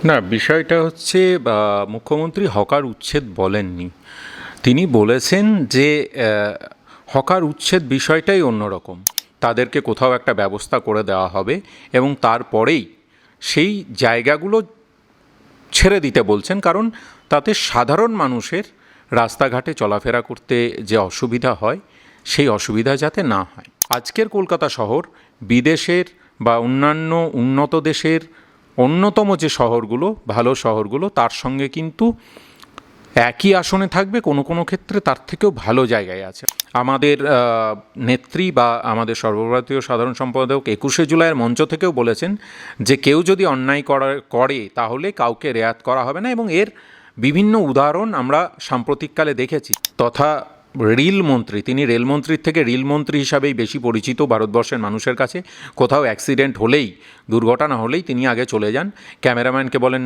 না, বিষয়টা হচ্ছে মুখ্যমন্ত্রী হকার উচ্ছেদ বলেননি। তিনি বলেছেন যে হকার উচ্ছেদ বিষয়টাই অন্যরকম। তাদেরকে কোথাও একটা ব্যবস্থা করে দেওয়া হবে এবং তারপরেই সেই জায়গাগুলো ছেড়ে দিতে বলছেন, কারণ তাতে সাধারণ মানুষের রাস্তাঘাটে চলাফেরা করতে যে অসুবিধা হয় সেই অসুবিধা যাতে না হয়। আজকের কলকাতা শহর বিদেশের বা অন্যান্য উন্নত দেশের অন্যতম যে শহরগুলো, ভালো শহরগুলো, তার সঙ্গে কিন্তু একই আসনে থাকবে, কোনো কোনো ক্ষেত্রে তার থেকেও ভালো জায়গায় আছে। আমাদের নেত্রী বা আমাদের সর্বভারতীয় সাধারণ সম্পাদক 21শে জুলাইয়ের মঞ্চ থেকেও বলেছেন যে কেউ যদি অন্যায় করে তাহলে কাউকে রেয়াত করা হবে না, এবং এর বিভিন্ন উদাহরণ আমরা সাম্প্রতিককালে দেখেছি। তথা রেলমন্ত্রী, তিনি রেলমন্ত্রীর থেকে রেলমন্ত্রী হিসাবেই বেশি পরিচিত ভারতবর্ষের মানুষের কাছে। কোথাও অ্যাক্সিডেন্ট হলেই, দুর্ঘটনা হলেই তিনি আগে চলে যান, ক্যামেরাম্যানকে বলেন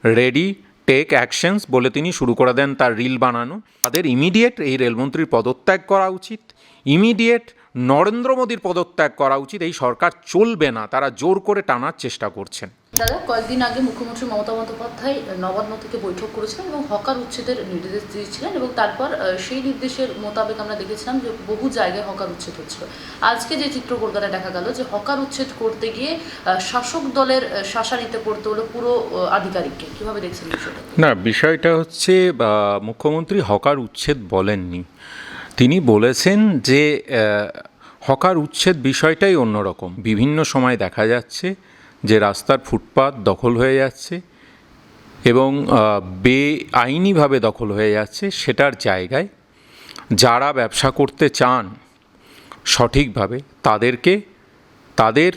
রেডি টেক অ্যাকশনস বলে তিনি শুরু করে দেন তার রিল বানানো। তাদের ইমিডিয়েট এই রেলমন্ত্রীর পদত্যাগ করা উচিত, ইমিডিয়েট নরেন্দ্র মোদীর পদত্যাগ করা উচিত। এই সরকার চলবে না, তারা জোর করে টানার চেষ্টা করছেন। দাদা, কয়েকদিন আগে মুখ্যমন্ত্রী মমতা বন্দ্যোপাধ্যায় নবান্ন থেকে বৈঠক করেছিলেন এবং হকার উচ্ছেদের নির্দেশ দিয়েছিলেন, এবং তারপর সেই নির্দেশের মোতাবেক আমরা দেখেছিলাম যে বহু জায়গায় হকার উচ্ছেদ হচ্ছিল। আজকে যে চিত্র কলকাতায় দেখা গেল যে হকার উচ্ছেদ করতে গিয়ে শাসক দলের শাসানিতে পড়তে হলো পুরো আধিকারিককে, কিভাবে দেখছেন বিষয়টা? না, বিষয়টা হচ্ছে মুখ্যমন্ত্রী হকার উচ্ছেদ বলেননি। তিনি বলেছেন যে হকার উচ্ছেদ বিষয়টাই অন্যরকম। বিভিন্ন সময় দেখা যাচ্ছে যে রাস্তার ফুটপাত দখল হয়ে যাচ্ছে এবং বেআইনিভাবে দখল হয়ে যাচ্ছে। সেটার জায়গায় যারা ব্যবসা করতে চান সঠিকভাবে তাদেরকে তাদের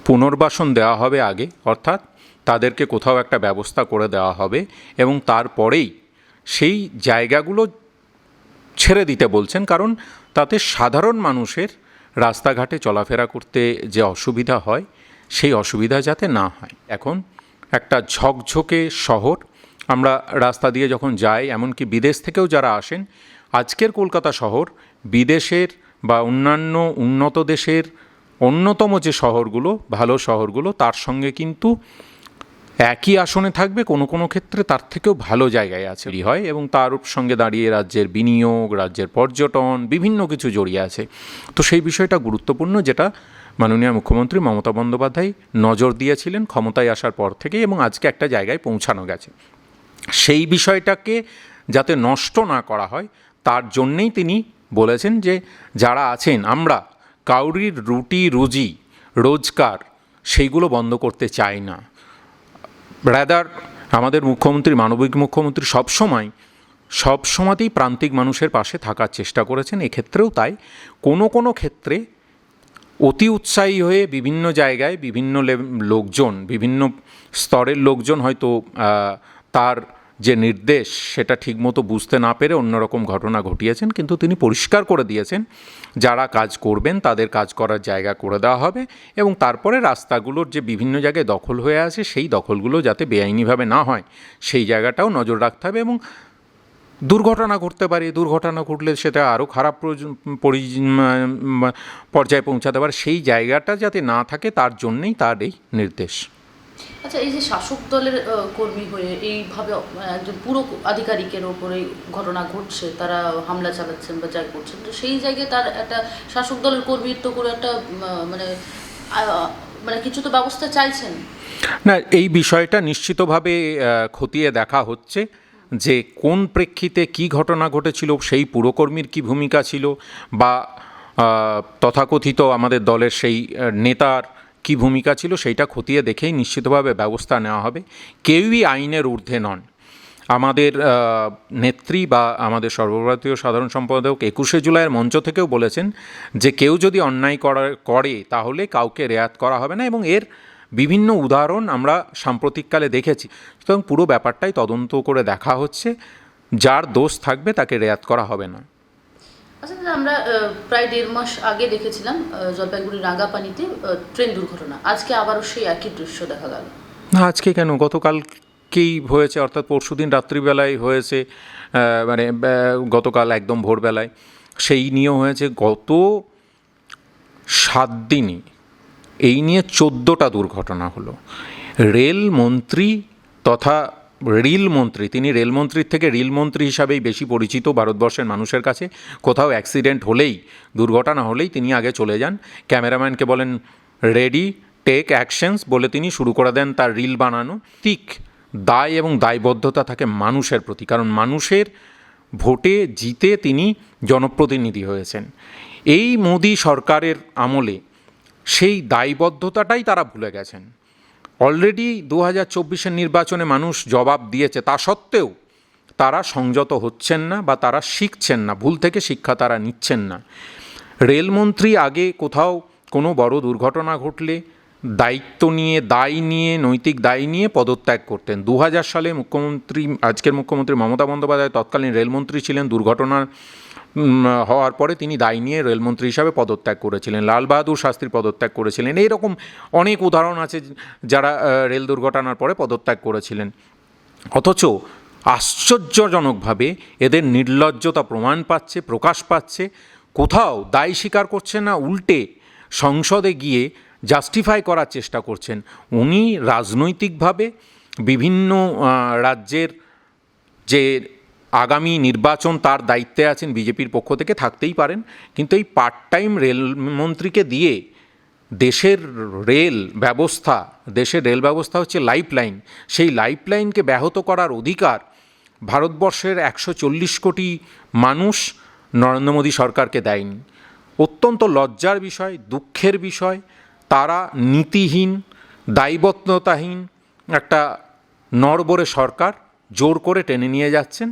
পুনর্বাসন দেওয়া হবে আগে, অর্থাৎ তাদেরকে কোথাও একটা ব্যবস্থা করে দেওয়া হবে এবং তারপরেই সেই জায়গাগুলো ছেড়ে দিতে বলছেন, কারণ তাতে সাধারণ মানুষের রাস্তাঘাটে চলাফেরা করতে যে অসুবিধা হয় সেই অসুবিধা যাতে না হয়। এখন একটা ঝকঝকে শহর, আমরা রাস্তা দিয়ে যখন যাই, এমনকি বিদেশ থেকেও যারা আসেন, আজকের কলকাতা শহর বিদেশের বা অন্যান্য উন্নত দেশের অন্যতম যে শহরগুলো, ভালো শহরগুলো, তার সঙ্গে কিন্তু একই আসনে থাকবে, কোনো কোনো ক্ষেত্রে তার থেকেও ভালো জায়গায় আছে হয়, এবং তার সঙ্গে দাঁড়িয়ে রাজ্যের বিনিয়োগ, রাজ্যের পর্যটন, বিভিন্ন কিছু জড়িয়ে আছে। তো সেই বিষয়টা গুরুত্বপূর্ণ, যেটা মাননীয় মুখ্যমন্ত্রী মমতা বন্দ্যোপাধ্যায় নজর দিয়েছিলেন ক্ষমতায় আসার পর থেকে, এবং আজকে একটা জায়গায় পৌঁছানো গেছে। সেই বিষয়টাকে যাতে নষ্ট না করা হয় তার জন্যেই তিনি বলেছেন যে যারা আছেন, আমরা কাউরির রুটি রুজি রোজগার সেইগুলো বন্ধ করতে চাই না। রাদার আমাদের মুখ্যমন্ত্রী, মানবিক মুখ্যমন্ত্রী, সবসময়তেই প্রান্তিক মানুষের পাশে থাকার চেষ্টা করেছেন। এক্ষেত্রেও তাই। কোনো কোনো ক্ষেত্রে অতি উৎসাহী হয়ে বিভিন্ন জায়গায় বিভিন্ন লোকজন, বিভিন্ন স্তরের লোকজন হয়তো তার যে নির্দেশ সেটা ঠিকমতো বুঝতে না পেরে অন্যরকম ঘটনা ঘটিয়েছেন, কিন্তু তিনি পরিষ্কার করে দিয়েছেন যারা কাজ করবেন তাদের কাজ করার জায়গা করে দেওয়া হবে, এবং তারপরে রাস্তাগুলোর যে বিভিন্ন জায়গায় দখল হয়ে আছে সেই দখলগুলো যাতে বেআইনিভাবে না হয় সেই জায়গাটাও নজর রাখতে হবে। এবং দুর্ঘটনা ঘটতে পারে, দুর্ঘটনা ঘটলে সেটা আরও খারাপ পর্যায়ে পৌঁছাতে পারে, সেই জায়গাটা যাতে না থাকে তার জন্যেই তার এই নির্দেশ। আচ্ছা, এই যে শাসক দলের কর্মী হয়ে এইভাবে একজন পুরো আধিকারিকের ওপরে ঘটনা ঘটছে, তারা হামলা চালাচ্ছেন বা যাই করছেন, তো সেই জায়গায় তার একটা শাসক দলের কর্মীর তো করে একটা মানে মানে কিছু তো ব্যবস্থা চাইছেন না, এই বিষয়টা নিশ্চিতভাবে খতিয়ে দেখা হচ্ছে যে কোন প্রেক্ষিতে কী ঘটনা ঘটেছিল, সেই পুরকর্মীর কী ভূমিকা ছিল, বা তথাকথিত আমাদের দলের সেই নেতার কী ভূমিকা ছিল, সেইটা খতিয়ে দেখেই নিশ্চিতভাবে ব্যবস্থা নেওয়া হবে। কেউই আইনের ঊর্ধ্বে নন। আমাদের নেত্রী বা আমাদের সর্বভারতীয় সাধারণ সম্পাদক 21শে জুলাইয়ের মঞ্চ থেকেও বলেছেন যে কেউ যদি অন্যায় করে তাহলে কাউকে রেয়াত করা হবে না, এবং এর বিভিন্ন উদাহরণ আমরা সাম্প্রতিককালে দেখেছি। সুতরাং পুরো ব্যাপারটাই তদন্ত করে দেখা হচ্ছে, যার দোষ থাকবে তাকে রেয়াত করা হবে না। আচ্ছা দাদা, আমরা প্রায় 1.5 মাস আগে দেখেছিলাম জলপাইগুড়ি রাঙ্গাপানিতে ট্রেন দুর্ঘটনা। আজকে আবারও সেই একই দৃশ্য দেখা গেল। না, আজকে কেন, গতকালকেই হয়েছে, অর্থাৎ পরশুদিন রাত্রিবেলায় হয়েছে, মানে গতকাল একদম ভোরবেলায় সেই নিয়েও হয়েছে। গত 7 দিনই এই নিয়ে 14টা দুর্ঘটনা হলো। রেলমন্ত্রী তথা রেলমন্ত্রী, তিনি রেলমন্ত্রীর থেকে রেলমন্ত্রী হিসাবেই বেশি পরিচিত ভারতবর্ষের মানুষের কাছে। কোথাও অ্যাক্সিডেন্ট হলেই, দুর্ঘটনা হলেই তিনি আগে চলে যান, ক্যামেরাম্যানকে বলেন রেডি টেক অ্যাকশনস বলে তিনি শুরু করে দেন তার রিল বানানো। ঠিক দায় এবং দায়বদ্ধতা থাকে মানুষের প্রতি, কারণ মানুষের ভোটে জিতে তিনি জনপ্রতিনিধি হয়েছেন। এই মোদি সরকারের আমলে সেই দায়বদ্ধতাটাই তারা ভুলে গেছেন। অলরেডি 2024-এর নির্বাচনে মানুষ জবাব দিয়েছে, তা সত্ত্বেও তারা সংযত হচ্ছেন না বা তারা শিখছেন না, ভুল থেকে শিক্ষা তারা নিচ্ছেন না। রেলমন্ত্রী আগে কোথাও কোনো বড় দুর্ঘটনা ঘটলে দায়িত্ব নিয়ে, দায় নিয়ে, নৈতিক দায় নিয়ে পদত্যাগ করতেন। 2000 সালে মুখ্যমন্ত্রী, আজকের মুখ্যমন্ত্রী মমতা বন্দ্যোপাধ্যায় তৎকালীন রেলমন্ত্রী ছিলেন। দুর্ঘটনার হওয়ার পরে তিনি দায় নিয়ে রেলমন্ত্রী হিসাবে পদত্যাগ করেছিলেন। লাল বাহাদুর শাস্ত্রী পদত্যাগ করেছিলেন। এইরকম অনেক উদাহরণ আছে যারা রেল দুর্ঘটনার পরে পদত্যাগ করেছিলেন। অথচ আশ্চর্যজনকভাবে এদের নির্লজ্জতা প্রকাশ পাচ্ছে। কোথাও দায় স্বীকার করছে না, উল্টে সংসদে গিয়ে জাস্টিফাই করার চেষ্টা করছেন। উনি রাজনৈতিকভাবে বিভিন্ন রাজ্যের যে আগামী নির্বাচন তার দায়িত্বে আছেন, বিজেপির পক্ষ থেকে থাকতেই পারেন, কিন্তু এই পার্ট টাইম রেলমন্ত্রীকে দিয়ে দেশের রেল ব্যবস্থা হচ্ছে লাইফলাইন, সেই লাইফলাইনকে ব্যাহত করার অধিকার ভারতবর্ষের 140 কোটি মানুষ নরেন্দ্র মোদী সরকারকে দেয়নি। অত্যন্ত লজ্জার বিষয়, দুঃখের বিষয়, তারা নীতিহীন, দায়বদ্ধতাহীন একটা নড়বড়ে সরকার জোর করে টেনে নিয়ে যাচ্ছেন।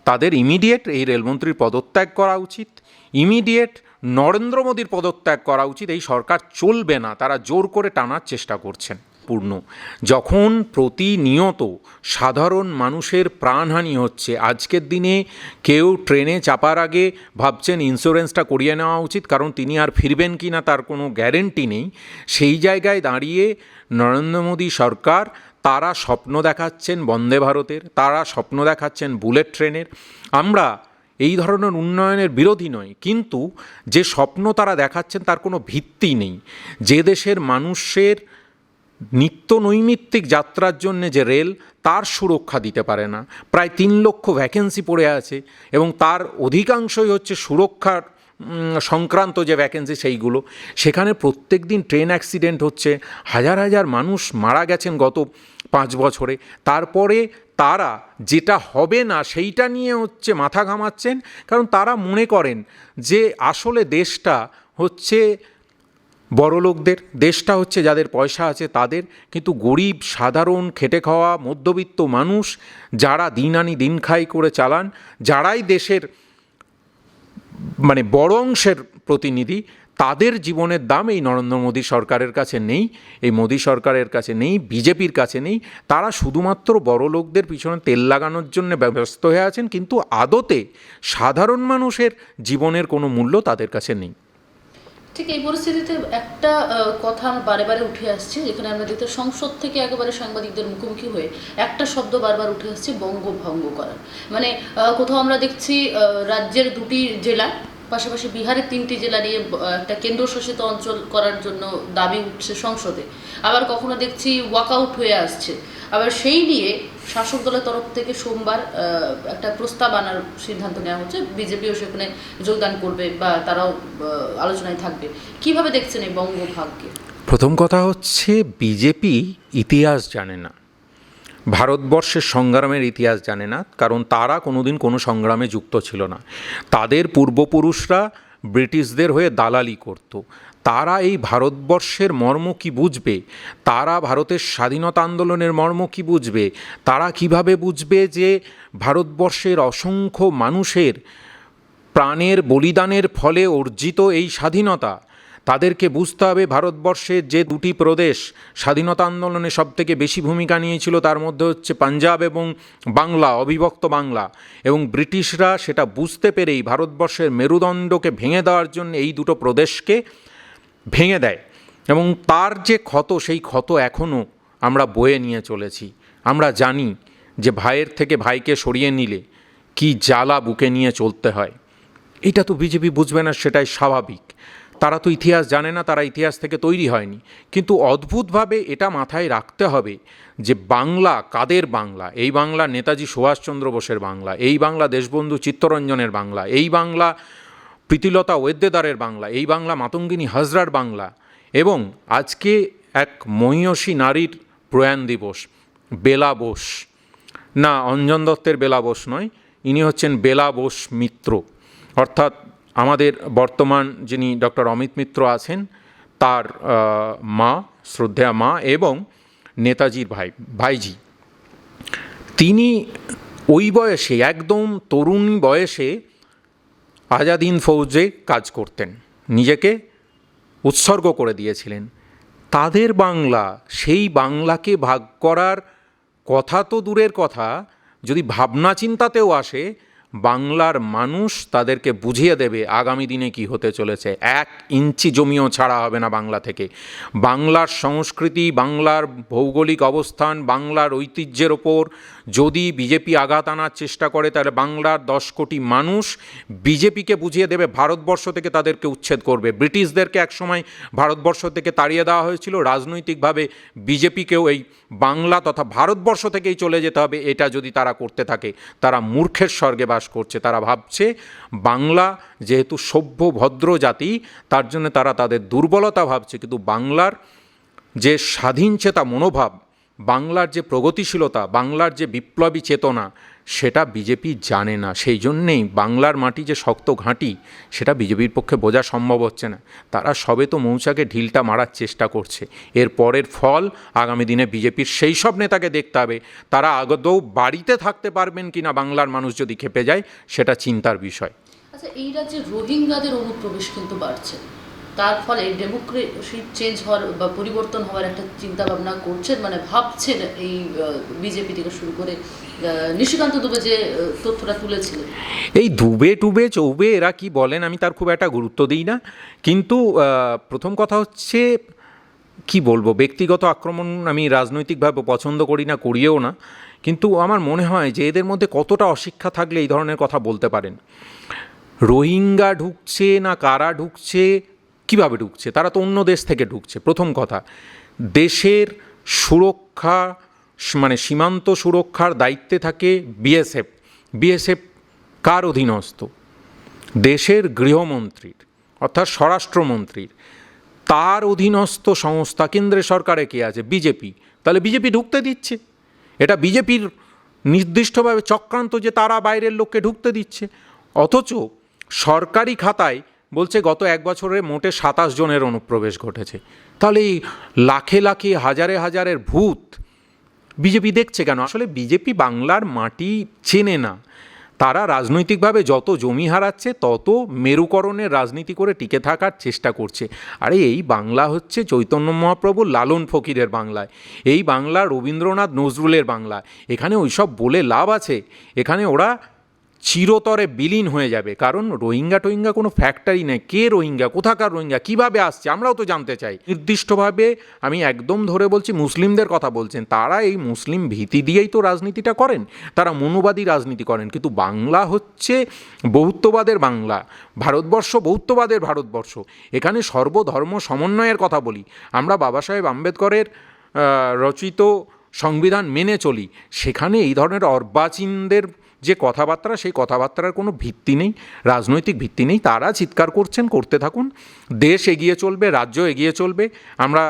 তাদের ইমিডিয়েট এই রেলমন্ত্রীর পদত্যাগ করা উচিত, ইমিডিয়েট নরেন্দ্র মোদীর পদত্যাগ করা উচিত। এই সরকার চলবে না, তারা জোর করে টানার চেষ্টা করছেন। যখন প্রতিনিয়ত সাধারণ মানুষের প্রাণহানি হচ্ছে, আজকের দিনে কেউ ট্রেনে চাপার আগে ভাবছেন ইন্স্যুরেন্সটা করিয়ে নেওয়া উচিত, কারণ তিনি আর ফিরবেন কি না তার কোনো গ্যারেন্টি নেই। সেই জায়গায় দাঁড়িয়ে নরেন্দ্র মোদী সরকার তারা স্বপ্ন দেখাচ্ছেন বন্দে ভারতের, তারা স্বপ্ন দেখাচ্ছেন বুলেট ট্রেনের। আমরা এই ধরনের উন্নয়নের বিরোধী নয়, কিন্তু যে স্বপ্ন তারা দেখাচ্ছেন তার কোনো ভিত্তি নেই। যে দেশের মানুষের নিত্য নৈমিত্তিক যাত্রার জন্য যে রেল, তার সুরক্ষা দিতে পারে না। প্রায় 3 লক্ষ ভ্যাকেন্সি পড়ে আছে এবং তার অধিকাংশই হচ্ছে সুরক্ষার সংক্রান্ত যে ভ্যাকেন্সি সেইগুলো। সেখানে প্রত্যেক দিন ট্রেন অ্যাক্সিডেন্ট হচ্ছে, হাজার হাজার মানুষ মারা গেছেন গত 5 বছরে। তারপরে তারা যেটা হবে না সেইটা নিয়ে হচ্ছে মাথা ঘামাচ্ছেন, কারণ তারা মনে করেন যে আসলে দেশটা হচ্ছে বড়লোকদের, দেশটা হচ্ছে যাদের পয়সা আছে তাদের। কিন্তু গরিব, সাধারণ, খেটে খাওয়া মধ্যবিত্ত মানুষ যারা দিন আনি দিন খাই করে চালান, যারাই দেশের বড় অংশের প্রতিনিধি, তাদের জীবনের দাম এই নরেন্দ্র মোদী সরকারের কাছে নেই, এই মোদী সরকারের কাছে নেই, বিজেপির কাছে নেই। তারা শুধুমাত্র বড় লোকদের পিছনে তেল লাগানোর জন্য ব্যস্ত হয়ে আছেন, কিন্তু আদতে সাধারণ মানুষের জীবনের কোনো মূল্য তাদের কাছে নেই। ঠিক এই পরিস্থিতিতে একটা কথা আমার বারে বারে উঠে আসছে, যেখানে আমরা দেখতে সংসদ থেকে একেবারে সাংবাদিকদের মুখোমুখি হয়ে একটা শব্দ বারবার উঠে আসছে, বঙ্গভঙ্গ করা। কোথাও আমরা দেখছি রাজ্যের 2টি জেলা, পাশাপাশি বিহারের 3টি জেলা নিয়ে একটা কেন্দ্রশাসিত অঞ্চল করার জন্য দাবি উঠছে সংসদে। আবার কখনো দেখছি ওয়াকআউট হয়ে আসছে। আবার সেই নিয়ে শাসক দলের তরফ থেকে সোমবার একটা প্রস্তাব আনার সিদ্ধান্ত নেওয়া হচ্ছে, বিজেপিও সেখানে যোগদান করবে বা তারাও আলোচনায় থাকবে। কিভাবে দেখছেন এই বঙ্গভাগকে? প্রথম কথা হচ্ছে, বিজেপি ইতিহাস জানে না, ভারতবর্ষের সংগ্রামের ইতিহাস জানে না, কারণ তারা কোনোদিন কোনো সংগ্রামে যুক্ত ছিল না। তাদের পূর্বপুরুষরা ব্রিটিশদের হয়ে দালালি করত। তারা এই ভারতবর্ষের মর্ম কি বুঝবে? তারা ভারতের স্বাধীনতা আন্দোলনের মর্ম কি বুঝবে? তারা কিভাবে বুঝবে যে ভারতবর্ষের অসংখ্য মানুষের প্রাণের বলিদানের ফলে অর্জিত এই স্বাধীনতা? তাদেরকে বুঝতে হবে ভারতবর্ষের যে 2টি প্রদেশ স্বাধীনতা আন্দোলনে সবথেকে বেশি ভূমিকা নিয়েছিল, তার মধ্যে হচ্ছে পাঞ্জাব এবং বাংলা, অবিভক্ত বাংলা। এবং ব্রিটিশরা সেটা বুঝতে পেরেই ভারতবর্ষের মেরুদণ্ডকে ভেঙে দেওয়ার জন্য এই 2টো প্রদেশকে ভেঙে দেয়। এবং তার যে ক্ষত, সেই ক্ষত এখনও আমরা বয়ে নিয়ে চলেছি। আমরা জানি যে ভাইয়ের থেকে ভাইকে সরিয়ে নিলে কি জ্বালা বুকে নিয়ে চলতে হয়। এটা তো বিজেপি বুঝবে না, সেটাই স্বাভাবিক। তারা তো ইতিহাস জানে না, তারা ইতিহাস থেকে তৈরি হয়নি। কিন্তু অদ্ভুতভাবে এটা মাথায় রাখতে হবে যে বাংলা কাদের বাংলা? এই বাংলা নেতাজি সুভাষচন্দ্র বোসের বাংলা, এই বাংলা দেশবন্ধু চিত্তরঞ্জনের বাংলা, এই বাংলা প্রীতিলতা ওয়েদ্দেদারের বাংলা, এই বাংলা মাতঙ্গিনী হাজরার বাংলা। এবং আজকে এক মহিয়সী নারীর প্রয়াণ দিবস, বেলা বোস, না অঞ্জন দত্তের বেলা বোস নয়, ইনি হচ্ছেন বেলা বোস মিত্র, অর্থাৎ আমাদের বর্তমান যিনি ডক্টর অমিত মিত্র আছেন তার মা, শ্রদ্ধেয়া মা এবং নেতাজির ভাইজি। তিনি ওই বয়সে, একদম তরুণ বয়সে আজাদ হিন্দ ফৌজে কাজ করতেন, নিজেকে উৎসর্গ করে দিয়েছিলেন। তাদের বাংলা, সেই বাংলাকে ভাগ করার কথা তো দূরের কথা, যদি ভাবনা চিন্তাতেও আসে, বাংলার মানুষ তাদেরকে বুঝিয়ে দেবে আগামী দিনে কি হতে চলেছে। 1 ইঞ্চি জমিও ছাড়া হবে না বাংলা থেকে। বাংলার সংস্কৃতি, বাংলার ভৌগোলিক অবস্থান, বাংলার ঐতিহ্যের ওপর যদি বিজেপি আঘাত আনার চেষ্টা করে, তাহলে বাংলার 10 কোটি মানুষ বিজেপিকে বুঝিয়ে দেবে ভারতবর্ষ থেকে তাদেরকে উচ্ছেদ করবে। ব্রিটিশদেরকে একসময় ভারতবর্ষ থেকে তাড়িয়ে দেওয়া হয়েছিল, রাজনৈতিকভাবে বিজেপিকেও এই বাংলা তথা ভারতবর্ষ থেকেই চলে যেতে হবে। এটা যদি তারা করতে থাকে, তারা মূর্খের স্বর্গে বাস করছে। তারা ভাবছে বাংলা যেহেতু সভ্য ভদ্র জাতি, তার জন্য তারা তাদের দুর্বলতা ভাবছে। কিন্তু বাংলার যে স্বাধীনচেতা মনোভাব, বাংলার যে প্রগতিশীলতা, বাংলার যে বিপ্লবী চেতনা, সেটা বিজেপি জানে না। সেই জন্যেই বাংলার মাটি যে শক্ত ঘাঁটি, সেটা বিজেপির পক্ষে বোঝা সম্ভব হচ্ছে না। তারা সবে তো মৌচাকে ঢিলটা মারার চেষ্টা করছে। এর পরের ফল আগামী দিনে বিজেপির সেই সব নেতাকে দেখতে হবে। তারা আদৌ বাড়িতে থাকতে পারবেন কিনা বাংলার মানুষ যদি খেপে যায়, সেটা চিন্তার বিষয়। আচ্ছা, এই রাজ্যে রোহিঙ্গাদের অনুপ্রবেশ কিন্তু বাড়ছে, তার ফলে ডেমোক্রেসি চেঞ্জ হওয়ার বা পরিবর্তন হওয়ার একটা চিন্তা ভাবনা করছেন, মানে ভাবছেন এই বিজেপি থেকে শুরু করে নিশিকান্ত দুবে যে তথ্যটা তুলেছিলেন। এই দুবে টুবে চৌবে এরা কি বলেন আমি তার খুব একটা গুরুত্ব দিই না। কিন্তু প্রথম কথা হচ্ছে, কি বলবো, ব্যক্তিগত আক্রমণ আমি রাজনৈতিকভাবে পছন্দ করি না, করিও না। কিন্তু আমার মনে হয় যে এদের মধ্যে কতটা অশিক্ষা থাকলে এই ধরনের কথা বলতে পারেন। রোহিঙ্গা ঢুকছে না কারা ঢুকছে, কিভাবে ঢুকছে? তারা তো অন্য দেশ থেকে ঢুকছে। প্রথম কথা, দেশের সুরক্ষা, মানে সীমান্ত সুরক্ষার দায়িত্বে থাকে বিএসএফ। বিএসএফ কার অধীনস্থ? দেশের গৃহমন্ত্রীর, অর্থাৎ স্বরাষ্ট্রমন্ত্রীর। তার অধীনস্থ সংস্থা কেন্দ্রের সরকারে কে আছে? বিজেপি। তাহলে বিজেপি ঢুকতে দিচ্ছে। এটা বিজেপির নির্দিষ্টভাবে চক্রান্ত যে তারা বাইরের লোককে ঢুকতে দিচ্ছে। অথচ সরকারি খাতায় বলছে গত 1 বছরে মোটে 27 জনের অনুপ্রবেশ ঘটেছে। তাহলে এই লাখে লাখে হাজারে হাজারের ভূত বিজেপি দেখছে কেন? আসলে বিজেপি বাংলার মাটি চেনে না। তারা রাজনৈতিকভাবে যত জমি হারাচ্ছে, তত মেরুকরণের রাজনীতি করে টিকে থাকার চেষ্টা করছে। আরে এই বাংলা হচ্ছে চৈতন্য মহাপ্রভু লালন ফকিরের বাংলায়, এই বাংলা রবীন্দ্রনাথ নজরুলের বাংলা। এখানে ওইসব বলে লাভ আছে? এখানে ওরা চিরতরে বিলীন হয়ে যাবে। কারণ রোহিঙ্গা টোহিঙ্গা কোনো ফ্যাক্টরি নেই। কে রোহিঙ্গা, কোথাকার রোহিঙ্গা, কীভাবে আসছে, আমরাও তো জানতে চাই। নির্দিষ্টভাবে আমি একদম ধরে বলছি, মুসলিমদের কথা বলছেন। তারা এই মুসলিম ভীতি দিয়েই তো রাজনীতিটা করেন, তারা মনুবাদী রাজনীতি করেন। কিন্তু বাংলা হচ্ছে বহুত্ববাদের বাংলা, ভারতবর্ষ বহুত্ববাদের ভারতবর্ষ। এখানে সর্বধর্ম সমন্বয়ের কথা বলি আমরা, বাবা সাহেব আম্বেদকরের রচিত সংবিধান মেনে চলি। সেখানে এই ধরনের অর্বাচীনদের যে কথাবার্তা, সেই কথাবার্তার কোনো ভিত্তি নেই, রাজনৈতিক ভিত্তি নেই। তারা চিৎকার করছেন, করতে থাকুন। দেশ এগিয়ে চলবে, রাজ্য এগিয়ে চলবে। আমরা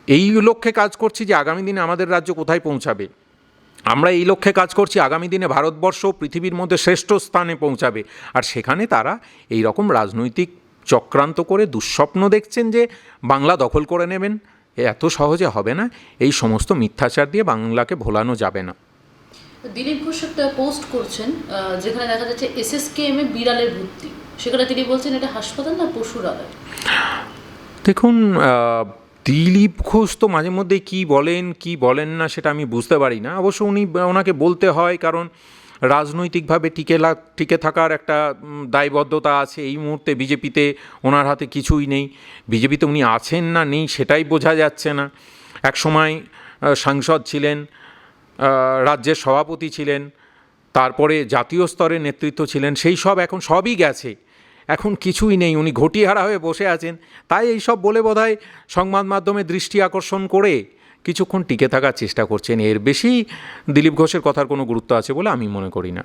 এই লক্ষ্যে কাজ করছি যে আগামী দিনে আমাদের রাজ্য কোথায় পৌঁছাবে। আমরা এই লক্ষ্যে কাজ করছি আগামী দিনে ভারতবর্ষ পৃথিবীর মধ্যে শ্রেষ্ঠ স্থানে পৌঁছাবে। আর সেখানে তারা এই রকম রাজনৈতিক চক্রান্ত করে দুঃস্বপ্ন দেখছেন যে বাংলা দখল করে নেবেন। এত সহজে হবে না। এই সমস্ত মিথ্যাচার দিয়ে বাংলাকে ভোলানো যাবে না। দিলীপ ঘোষ একটা পোস্ট করছেন যেখানে দেখা যাচ্ছে এসএসকেএমে বিড়ালের ভর্তি, সেখানে তিনি বলছেন এটা হাসপাতাল না পশুরালয়। দেখুন, দিলীপ ঘোষ তো মাঝে মধ্যে কী বলেন কী বলেন না সেটা আমি বুঝতে পারি না। অবশ্য ওনাকে বলতে হয়, কারণ রাজনৈতিকভাবে টিকে থাকার একটা দায়বদ্ধতা আছে। এই মুহূর্তে বিজেপিতে ওনার হাতে কিছুই নেই। বিজেপিতে উনি আছেন না নেই সেটাই বোঝা যাচ্ছে না। একসময় সাংসদ ছিলেন, রাজ্যের সভাপতি ছিলেন, তারপরে জাতীয় স্তরের নেতৃত্ব ছিলেন। সেই সব এখন সবই গেছে। এখন কিছুই নেই, উনি ঘটিহারা হয়ে বসে আছেন। তাই এইসব বলে বোধহয় সংবাদ মাধ্যমে দৃষ্টি আকর্ষণ করে কিছুক্ষণ টিকে থাকার চেষ্টা করছেন। এর বেশি দিলীপ ঘোষের কথার কোনো গুরুত্ব আছে বলে আমি মনে করি না।